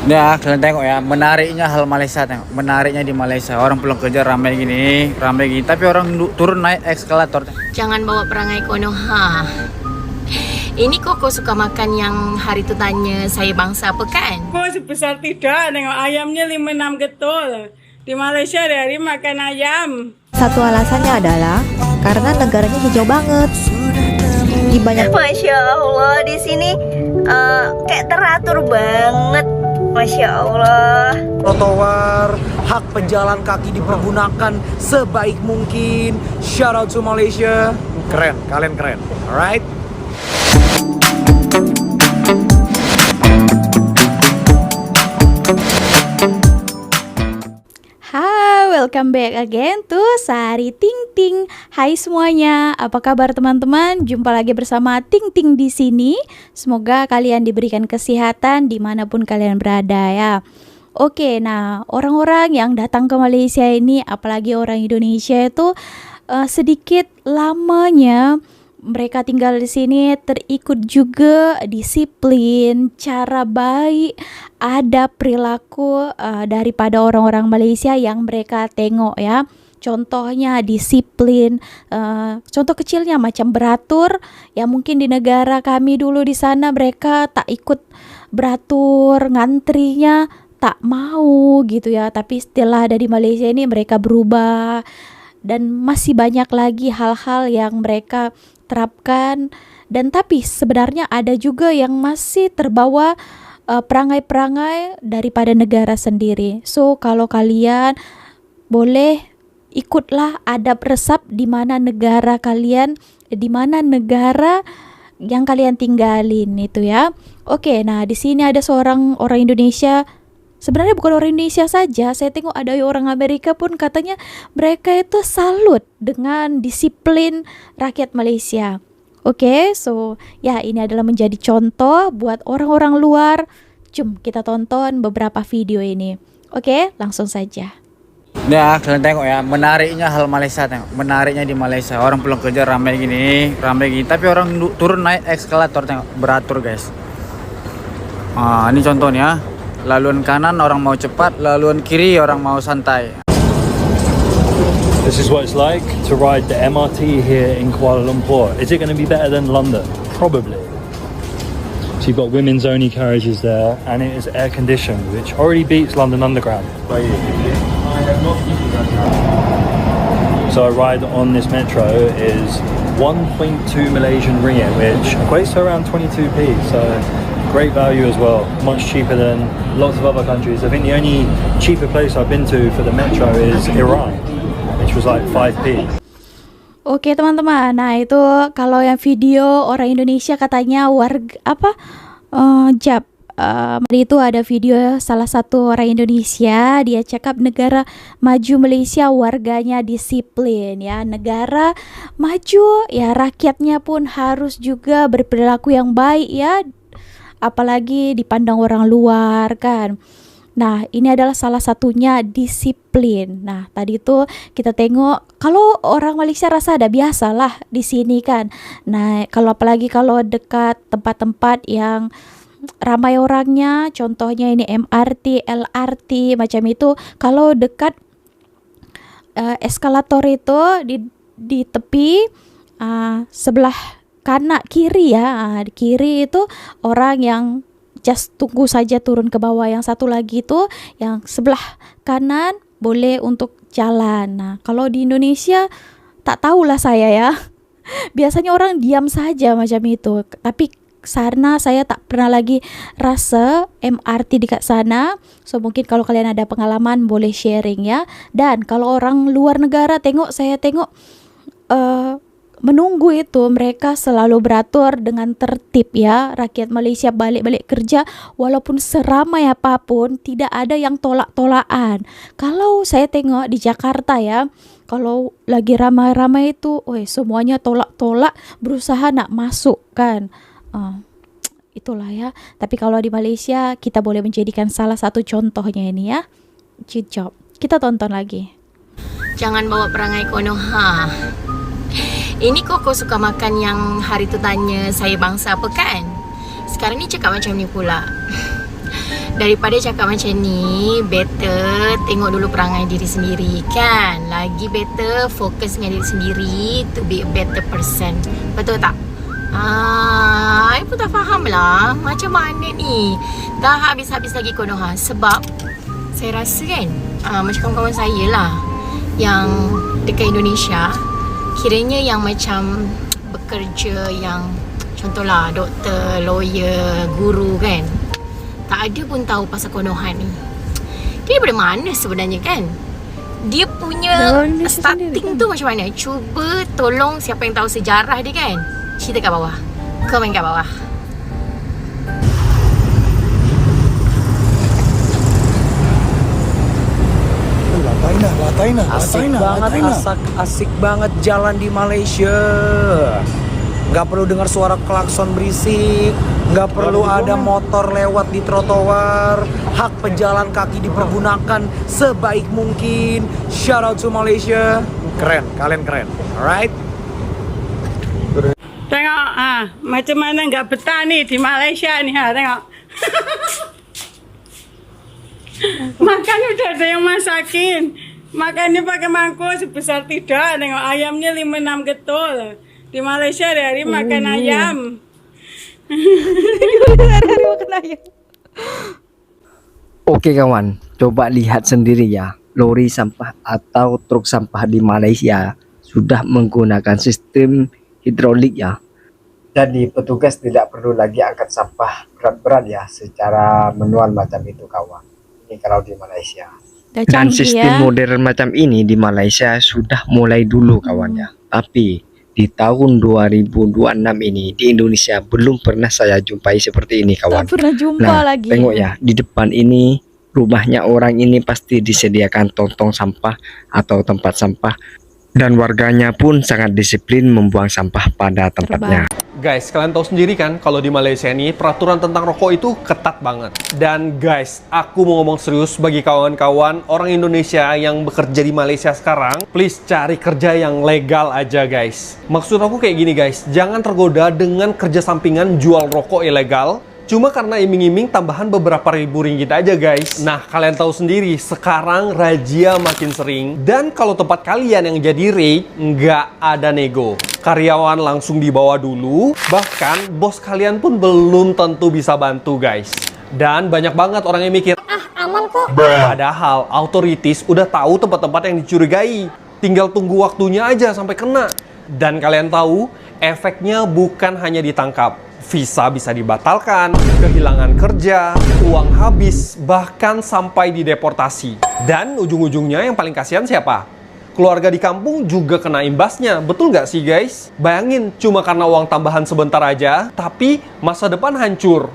Ya, kalian tengok ya, menariknya hal Malaysia, tengok. Menariknya di Malaysia, orang pulang kerja ramai gini, tapi orang turun naik eskalator. Jangan bawa perangai Konoha. Ini Koko suka makan yang hari tu tanya saya bangsa apa kan? Oh, sebesar tidak, nengok ayamnya 5-6 getul. Di Malaysia dari makan ayam. Satu alasannya adalah karena negaranya hijau banget. Di banyak Masya Allah, di sini kayak teratur banget. Masya Allah. Trotoar, hak pejalan kaki dipergunakan sebaik mungkin. Shout out to Malaysia. Keren, kalian keren. Alright. Hai, welcome back again to Sari Ting Ting. Hai semuanya, apa kabar teman-teman? Jumpa lagi bersama Ting Ting di sini. Semoga kalian diberikan kesehatan dimanapun kalian berada ya. Oke, nah orang-orang yang datang ke Malaysia ini, apalagi orang Indonesia itu sedikit lamanya mereka tinggal di sini terikut juga disiplin, cara baik, ada perilaku daripada orang-orang Malaysia yang mereka tengok ya. Contohnya disiplin, contoh kecilnya macam beratur. Ya mungkin di negara kami dulu di sana mereka tak ikut beratur, ngantrinya tak mau gitu ya. Tapi setelah ada di Malaysia ini mereka berubah. Dan masih banyak lagi hal-hal yang mereka terapkan. Dan tapi sebenarnya ada juga yang masih terbawa perangai-perangai daripada negara sendiri. So kalau kalian boleh ikutlah adab resap di mana negara kalian, di mana negara yang kalian tinggalin itu ya. Oke, nah di sini ada seorang orang Indonesia. Sebenarnya bukan orang Indonesia saja, saya tengok ada orang Amerika pun katanya mereka itu salut dengan disiplin rakyat Malaysia. Oke, so ya ini adalah menjadi contoh buat orang-orang luar. Jom kita tonton beberapa video ini. Oke, langsung saja. Ya, kalian tengok ya, menariknya hal Malaysia, tengok. Menariknya di Malaysia, orang pulang kerja ramai gini, tapi orang turun naik eskalator, tengok, beratur guys. Ini contohnya. Laluan kanan orang mau cepat, laluan kiri orang mau santai. This is what it's like to ride the MRT here in Kuala Lumpur. Is it going to be better than London? Probably. So you've got women's only carriages there, and it is air conditioned, which already beats London Underground. So a ride on this metro is 1.2 Malaysian ringgit, which equates to around 22p. So great value as well, much cheaper than lots of other countries. I think the only cheaper place I've been to for the metro is Iran, which was like 5p. Oke teman-teman, nah itu kalau yang video orang Indonesia katanya Jab. Itu ada video salah satu orang Indonesia, dia cakap negara maju Malaysia warganya disiplin ya. Negara maju ya rakyatnya pun harus juga berperilaku yang baik ya. Apalagi dipandang orang luar kan. Nah ini adalah salah satunya disiplin. Nah tadi itu kita tengok kalau orang Malaysia rasa ada biasalah di sini kan. Nah apalagi kalau dekat tempat-tempat yang ramai orangnya, contohnya ini MRT, LRT macam itu. Kalau dekat eskalator itu di tepi sebelah kanan kiri ya, di kiri itu orang yang just tunggu saja turun ke bawah. Yang satu lagi itu yang sebelah kanan boleh untuk jalan. Nah kalau di Indonesia tak tahulah saya ya. Biasanya orang diam saja macam itu. Tapi sana saya tak pernah lagi rasa MRT dekat sana. So mungkin kalau kalian ada pengalaman boleh sharing ya. Dan kalau orang luar negara saya tengok menunggu itu mereka selalu beratur dengan tertib ya. Rakyat Malaysia balik-balik kerja walaupun seramai apapun tidak ada yang tolak-tolakan. Kalau saya tengok di Jakarta ya, kalau lagi ramai-ramai itu semuanya tolak-tolak berusaha nak masuk kan. Itulah ya. Tapi kalau di Malaysia kita boleh menjadikan salah satu contohnya ini ya. Good job. Kita tonton lagi. Jangan bawa perangai Konoha. Ini Koko suka makan yang hari tu tanya saya bangsa apa kan? Sekarang ni cakap macam ni pula. Daripada cakap macam ni, better tengok dulu perangai diri sendiri kan. Lagi better fokus dengan diri sendiri to be a better person. Betul tak? I pun tak faham lah macam mana ni. Dah habis-habis lagi konoha. Sebab saya rasa kan macam kawan-kawan saya lah yang dekat Indonesia, kiranya yang macam bekerja yang contohlah doktor, lawyer, guru kan, tak ada pun tahu pasal konoha ni. Dia daripada mana sebenarnya kan? Dia punya starting tu macam mana? Cuba tolong siapa yang tahu sejarah dia kan, cerita kat bawah, komen kat bawah. Asik banget jalan di Malaysia. Nggak perlu dengar suara klakson berisik, nggak perlu ada motor lewat di trotoar. Hak pejalan kaki dipergunakan sebaik mungkin. Shout out to Malaysia. Keren, kalian keren. Alright. Tengok macam mana nggak betah ni di Malaysia ni tengok. Makan udah ada yang masakin. Makannya pakai mangkuk sebesar tidak. Tengok ayamnya 5-6 getul. Di Malaysia hari-hari makan ayam. Hari-hari makan ayam. Oke kawan, coba lihat sendiri ya. Lori sampah atau truk sampah di Malaysia sudah menggunakan sistem hidrolik ya. Jadi petugas tidak perlu lagi angkat sampah berat-berat ya secara manual macam itu kawan. Ini kalau di Malaysia. Dan sistem modern macam ini di Malaysia sudah mulai dulu kawan ya. Tapi di tahun 2026 ini di Indonesia belum pernah saya jumpai seperti ini kawan. Tak pernah jumpa lagi. Tengok ya, di depan ini rumahnya orang ini pasti disediakan tong-tong sampah atau tempat sampah. Dan warganya pun sangat disiplin membuang sampah pada tempatnya. Guys, kalian tahu sendiri kan kalau di Malaysia ini peraturan tentang rokok itu ketat banget. Dan guys, aku mau ngomong serius bagi kawan-kawan orang Indonesia yang bekerja di Malaysia sekarang, please cari kerja yang legal aja guys. Maksud aku kayak gini guys, jangan tergoda dengan kerja sampingan jual rokok ilegal cuma karena iming-iming tambahan beberapa ribu ringgit aja guys. Nah, kalian tahu sendiri sekarang razia makin sering. Dan kalau tempat kalian yang jadi raid, nggak ada nego. Karyawan langsung dibawa dulu. Bahkan bos kalian pun belum tentu bisa bantu guys. Dan banyak banget orang yang mikir, aman kok. Padahal authorities udah tahu tempat-tempat yang dicurigai. Tinggal tunggu waktunya aja sampai kena. Dan kalian tahu, efeknya bukan hanya ditangkap. Visa bisa dibatalkan, kehilangan kerja, uang habis, bahkan sampai dideportasi. Dan ujung-ujungnya yang paling kasihan siapa? Keluarga di kampung juga kena imbasnya, betul nggak sih guys? Bayangin, cuma karena uang tambahan sebentar aja, tapi masa depan hancur.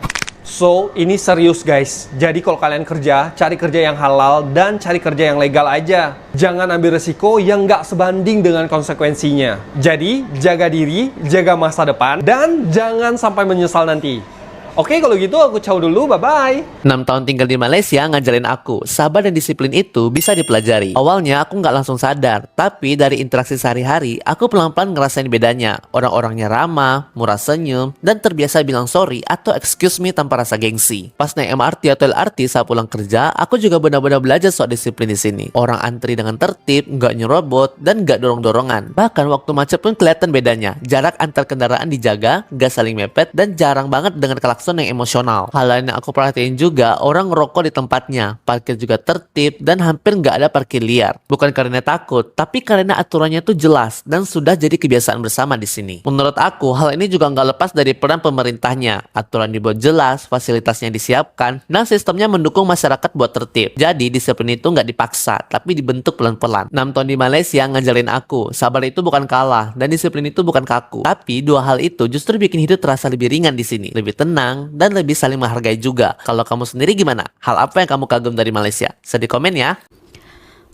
So, ini serius guys. Jadi kalau kalian kerja, cari kerja yang halal dan cari kerja yang legal aja. Jangan ambil resiko yang nggak sebanding dengan konsekuensinya. Jadi, jaga diri, jaga masa depan, dan jangan sampai menyesal nanti. Oke, kalau gitu aku ciao dulu, bye-bye. 6 tahun tinggal di Malaysia ngajarin aku, sabar dan disiplin itu bisa dipelajari. Awalnya aku nggak langsung sadar, tapi dari interaksi sehari-hari, aku pelan-pelan ngerasain bedanya. Orang-orangnya ramah, murah senyum, dan terbiasa bilang sorry atau excuse me tanpa rasa gengsi. Pas naik MRT atau LRT saat pulang kerja, aku juga benar-benar belajar soal disiplin di sini. Orang antri dengan tertib, nggak nyerobot, dan nggak dorong-dorongan. Bahkan waktu macet pun kelihatan bedanya. Jarak antar kendaraan dijaga, nggak saling mepet, dan jarang banget dengan klakson yang emosional. Hal lain yang aku perhatiin juga, orang ngerokok di tempatnya, parkir juga tertib, dan hampir nggak ada parkir liar. Bukan karena takut, tapi karena aturannya tuh jelas dan sudah jadi kebiasaan bersama di sini. Menurut aku, hal ini juga nggak lepas dari peran pemerintahnya. Aturan dibuat jelas, fasilitasnya disiapkan, dan sistemnya mendukung masyarakat buat tertib. Jadi disiplin itu nggak dipaksa, tapi dibentuk pelan-pelan. 6 tahun di Malaysia ngajarin aku, sabar itu bukan kalah, dan disiplin itu bukan kaku. Tapi dua hal itu justru bikin hidup terasa lebih ringan di sini, lebih tenang, dan lebih saling menghargai juga. Kalau kamu sendiri gimana? Hal apa yang kamu kagum dari Malaysia? Bisa di komen ya.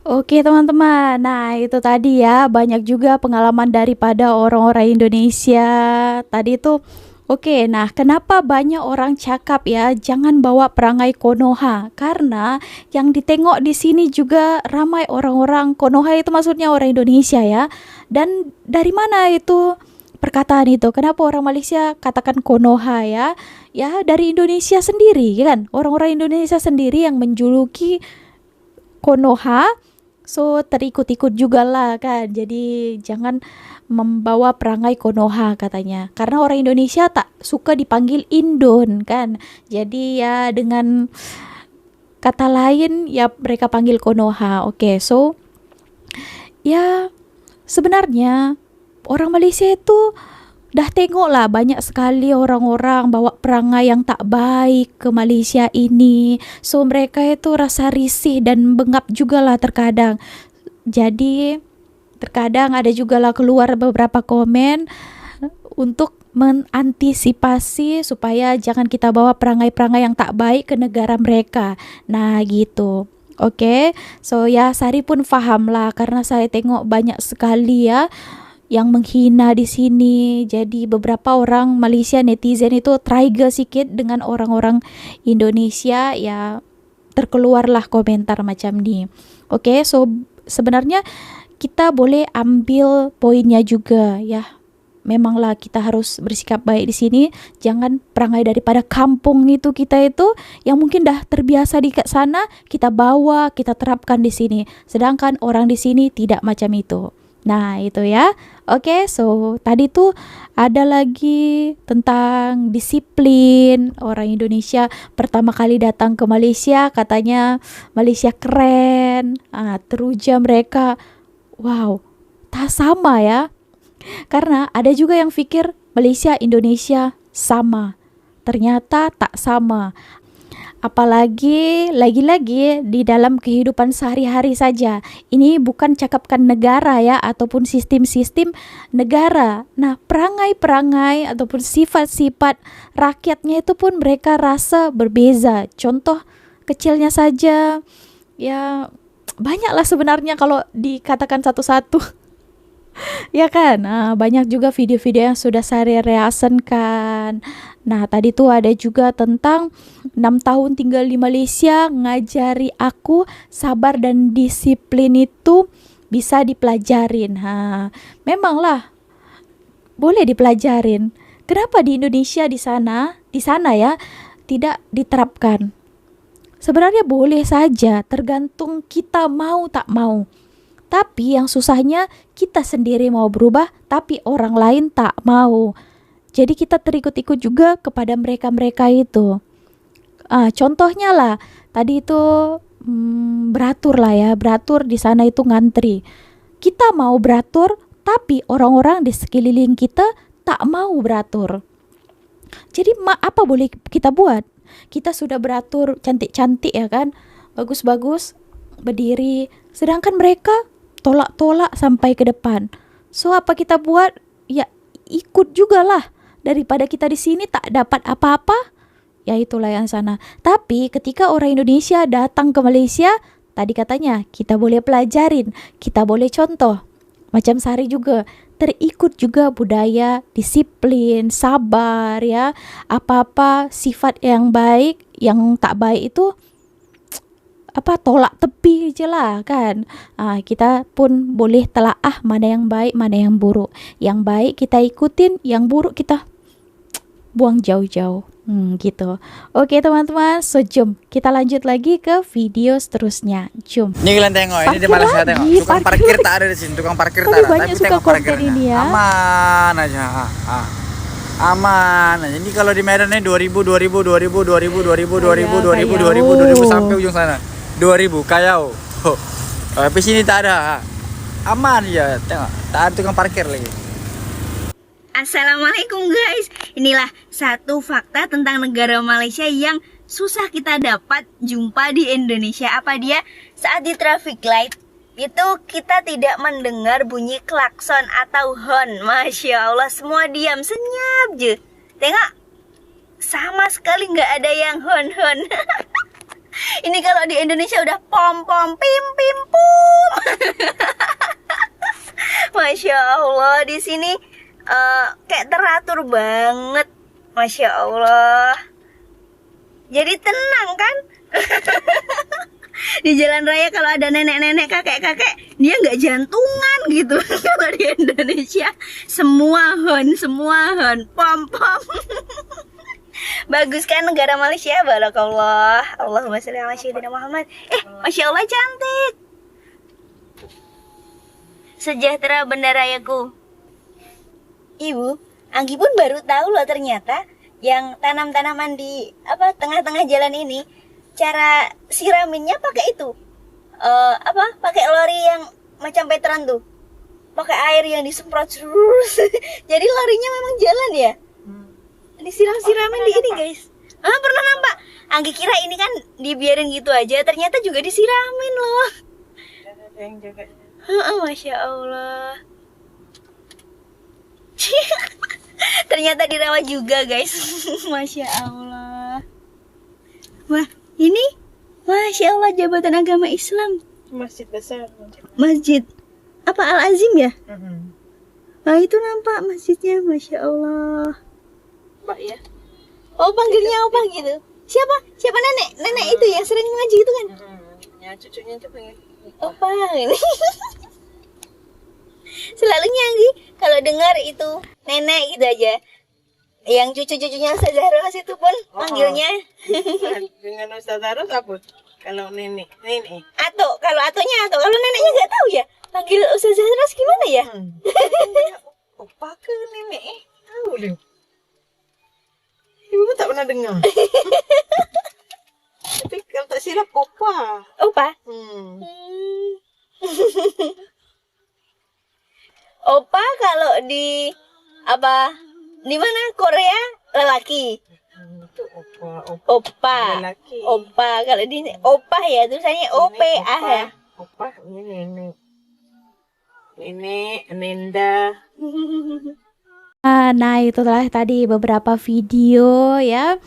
Oke teman-teman, nah itu tadi ya, banyak juga pengalaman daripada orang-orang Indonesia. Tadi itu oke, nah kenapa banyak orang cakap ya jangan bawa perangai Konoha? Karena yang ditengok di sini juga ramai orang-orang Konoha, itu maksudnya orang Indonesia ya. Dan dari mana itu perkataan itu. Kenapa orang Malaysia katakan Konoha ya? Ya dari Indonesia sendiri kan. Orang-orang Indonesia sendiri yang menjuluki Konoha. So terikut-ikut juga lah kan. Jadi jangan membawa perangai Konoha katanya. Karena orang Indonesia tak suka dipanggil Indon kan. Jadi ya dengan kata lain ya mereka panggil Konoha. Oke, so ya sebenarnya orang Malaysia itu dah tengok lah banyak sekali orang-orang bawa perangai yang tak baik ke Malaysia ini. So mereka itu rasa risih dan bengap juga lah terkadang. Jadi terkadang ada juga lah keluar beberapa komen untuk mengantisipasi supaya jangan kita bawa perangai-perangai yang tak baik ke negara mereka. Nah gitu. Oke, so ya Sari pun faham lah karena saya tengok banyak sekali ya yang menghina di sini. Jadi beberapa orang Malaysia netizen itu trigger sikit dengan orang-orang Indonesia ya, terkeluarlah komentar macam ni. Oke, so sebenarnya kita boleh ambil poinnya juga ya. Memanglah kita harus bersikap baik di sini. Jangan perangai daripada kampung itu kita itu yang mungkin dah terbiasa di sana kita bawa, kita terapkan di sini. Sedangkan orang di sini tidak macam itu. Nah, itu ya. Oke, so tadi tuh ada lagi tentang disiplin. Orang Indonesia pertama kali datang ke Malaysia katanya Malaysia keren. Teruja mereka. Wow, tak sama ya. Karena ada juga yang pikir Malaysia Indonesia sama. Ternyata tak sama. Apalagi lagi-lagi di dalam kehidupan sehari-hari saja. Ini bukan cakapkan negara ya ataupun sistem-sistem negara. Nah, perangai-perangai ataupun sifat-sifat rakyatnya itu pun mereka rasa berbeza. Contoh kecilnya saja ya banyaklah sebenarnya kalau dikatakan satu-satu. Ya kan, banyak juga video-video yang sudah saya reasenkan. Nah, tadi tuh ada juga tentang 6 tahun tinggal di Malaysia, ngajari aku sabar dan disiplin itu bisa dipelajarin. Memanglah boleh dipelajarin. Kenapa di Indonesia di sana ya tidak diterapkan? Sebenarnya boleh saja, tergantung kita mau tak mau. Tapi yang susahnya kita sendiri mau berubah, tapi orang lain tak mau. Jadi kita terikut-ikut juga kepada mereka-mereka itu. Contohnya lah, tadi itu beratur lah ya, beratur di sana itu ngantri. Kita mau beratur, tapi orang-orang di sekeliling kita tak mau beratur. Jadi apa boleh kita buat? Kita sudah beratur cantik-cantik ya kan, bagus-bagus, berdiri. Sedangkan mereka tolak-tolak sampai ke depan. So apa kita buat? Ya ikut juga lah. Daripada kita di sini tak dapat apa-apa, ya itulah yang sana. Tapi ketika orang Indonesia datang ke Malaysia, tadi katanya kita boleh pelajarin, kita boleh contoh. Macam Sari juga terikut juga budaya, disiplin, sabar ya. Apa-apa sifat yang baik, yang tak baik itu tolak tepi je lah kan. Kita pun boleh telaah mana yang baik, mana yang buruk. Yang baik kita ikutin, yang buruk kita buang jauh-jauh. Gitu. Oke teman-teman, so jom kita lanjut lagi ke video seterusnya. Jom. Ini kalian tengok, ini di Malaysia tengok. Tukang parkir tak ada di sini, tukang parkir tak ada. Banyak Tapi suka tengok konten ini ya. Aman aja. Aman aja. Ini kalau di Medan ini 2000 sampai ujung sana. 2000 kayau. Tapi sini tak ada. Aman ya, tengok. Tak ada tukang parkir lagi. Assalamualaikum guys. Inilah satu fakta tentang negara Malaysia yang susah kita dapat jumpa di Indonesia. Apa dia? Saat di traffic light itu kita tidak mendengar bunyi klakson atau horn. Masya Allah, semua diam, senyap je. Tengok, sama sekali nggak ada yang horn. Ini kalau di Indonesia udah pom-pom, pim-pim, pum. Masya Allah, di sini kayak teratur banget. Masya Allah. Jadi tenang kan? Di jalan raya kalau ada nenek-nenek, kakek-kakek, dia nggak jantungan gitu. Kalau di Indonesia semua hon, pom. Bagus kan negara Malaysia, barakallah. Allahumma sholli ala sayyidina Muhammad. Masya Allah cantik. Sejahtera benda rayaku. Ibu, Anggi pun baru tahu loh ternyata yang tanam-tanaman di tengah-tengah jalan ini cara siraminnya pakai itu. Pakai lori yang macam veteran tuh. Pakai air yang disemprot terus. Jadi lorinya memang jalan ya. Disiram-siramin di ini guys. Pernah nampak. Anggi kira ini kan dibiarin gitu aja, ternyata juga disiramin loh. Masya Allah. Ternyata dirawat juga guys. Masya Allah. Wah, ini Masya Allah jabatan agama Islam. Masjid besar. Masjid apa Al-Azim ya? Nah itu nampak masjidnya. Masya Allah. Mbak ya. Oh panggilnya apa gitu? Siapa nenek itu yang sering ngaji itu kan? Ya cucunya itu pengen. Opa ini. Selalu Anggi kalau dengar itu nenek gitu aja. Yang cucu-cucunya Ustaz Zaros itu pun panggilnya. Dengan Ustaz Zaros apa? Kalau nenek. Kalau neneknya nggak tahu ya. Panggil Ustaz Zaros gimana ya? Opa ke nenek? Tahu deh. Ibu tak pernah dengar. Tapi kalau tak silap opa. Opa kalau di mana Korea lelaki. Itu opa. Opa. Lelaki. Opa kalau di opa ya tulisannya OPA ya. Opa ini nenek. Nenek, Nenda. Nah, itulah tadi beberapa video ya.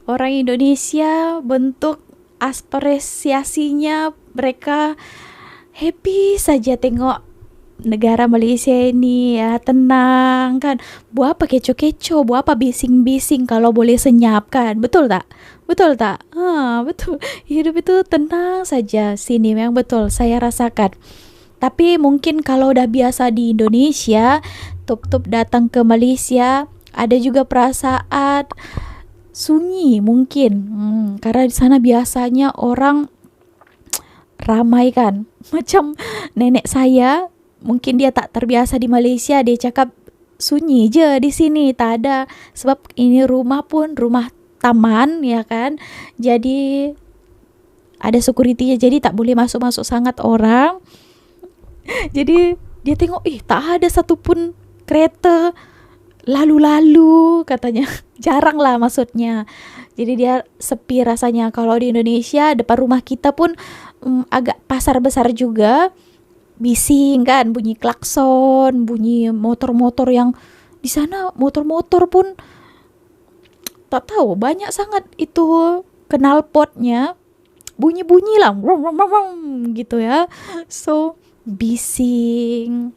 Orang Indonesia bentuk apresiasinya, mereka happy saja tengok negara Malaysia ini ya, tenang kan. Buat apa keco-keco, buat apa bising-bising kalau boleh senyap kan. Betul tak? Betul. Hidup itu tenang saja sini, memang betul saya rasakan. Tapi mungkin kalau udah biasa di Indonesia, tup-tup datang ke Malaysia, ada juga perasaan sunyi mungkin. Karena di sana biasanya orang ramai kan. Macam nenek saya, mungkin dia tak terbiasa di Malaysia, dia cakap sunyi je di sini, tak ada. Sebab ini rumah pun rumah taman ya kan. Jadi ada security-nya, jadi tak boleh masuk-masuk sangat orang. Jadi dia tengok, tak ada satupun kereta lalu-lalu katanya. Jarang lah maksudnya. Jadi dia sepi rasanya. Kalau di Indonesia depan rumah kita pun agak pasar besar juga, bising kan, bunyi klakson, bunyi motor-motor. Yang di sana motor-motor pun tak tahu, banyak sangat itu knalpotnya, bunyi-bunyi lah gitu ya. So bising,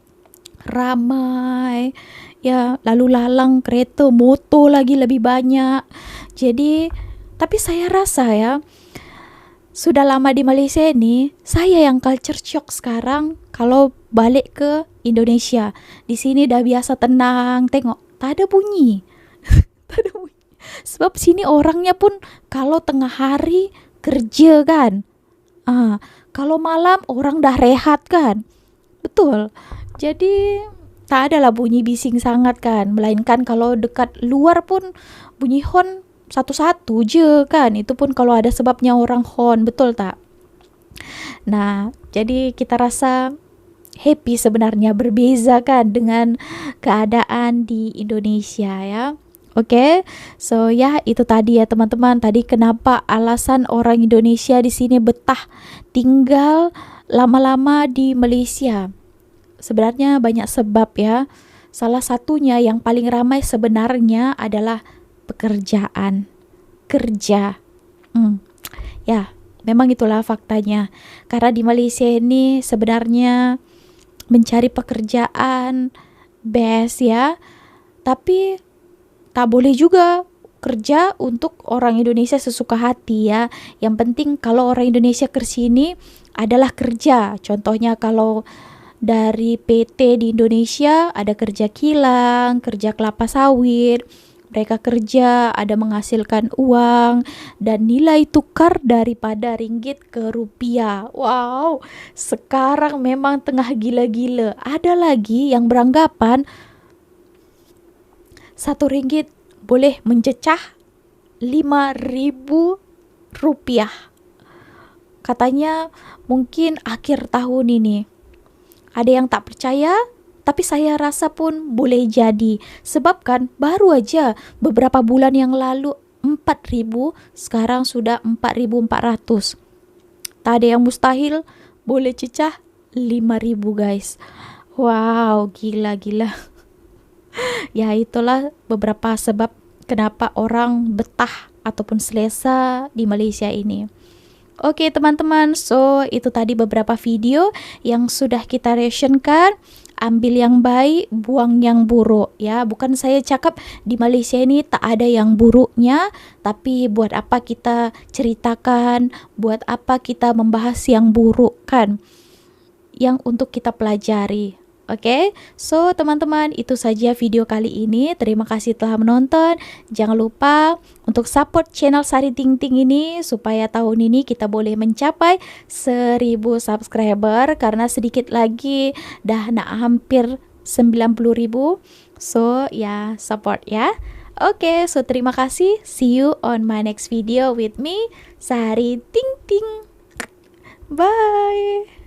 ramai ya, lalu lalang kereta, motor lagi lebih banyak. Jadi tapi saya rasa ya, sudah lama di Malaysia ini, saya yang culture shock sekarang kalau balik ke Indonesia. Di sini dah biasa tenang, tengok tak ada bunyi. Tak ada bunyi. Sebab sini orangnya pun kalau tengah hari kerja kan. Kalau malam orang dah rehat kan. Betul. Jadi tak adalah bunyi bising sangat kan. Melainkan kalau dekat luar pun bunyi horn satu-satu je kan. Itu pun kalau ada sebabnya orang horn. Betul tak? Nah, jadi kita rasa happy sebenarnya, berbeza kan dengan keadaan di Indonesia ya. Oke, so ya itu tadi ya teman-teman. Tadi kenapa alasan orang Indonesia di sini betah tinggal lama-lama di Malaysia. Sebenarnya banyak sebab ya. Salah satunya yang paling ramai sebenarnya adalah pekerjaan, kerja. Ya, memang itulah faktanya. Karena di Malaysia ini sebenarnya mencari pekerjaan best ya. Tapi tak boleh juga kerja untuk orang Indonesia sesuka hati ya. Yang penting kalau orang Indonesia ke sini adalah kerja. Contohnya kalau dari PT di Indonesia, ada kerja kilang, kerja kelapa sawit. Mereka kerja, ada menghasilkan uang dan nilai tukar daripada ringgit ke rupiah. Wow, sekarang memang tengah gila-gila. Ada lagi yang beranggapan 1 ringgit boleh mencecah 5.000 rupiah. Katanya mungkin akhir tahun ini. Ada yang tak percaya, tapi saya rasa pun boleh jadi. Sebab kan baru aja beberapa bulan yang lalu 4.000, sekarang sudah 4.400. Tak ada yang mustahil, boleh cecah 5.000 guys. Wow, gila-gila. Ya itulah beberapa sebab kenapa orang betah ataupun selesa di Malaysia ini. Oke teman-teman, so itu tadi beberapa video yang sudah kita reactionkan. Ambil yang baik, buang yang buruk ya. Bukan saya cakap di Malaysia ini tak ada yang buruknya, tapi buat apa kita ceritakan, buat apa kita membahas yang buruk kan, yang untuk kita pelajari. Oke, so teman-teman itu saja video kali ini. Terima kasih telah menonton. Jangan lupa untuk support channel Sari Ting Ting ini supaya tahun ini kita boleh mencapai 1.000 subscriber, karena sedikit lagi dah nak hampir 90.000. So ya support ya. Oke, so terima kasih. See you on my next video with me, Sari Ting Ting. Bye.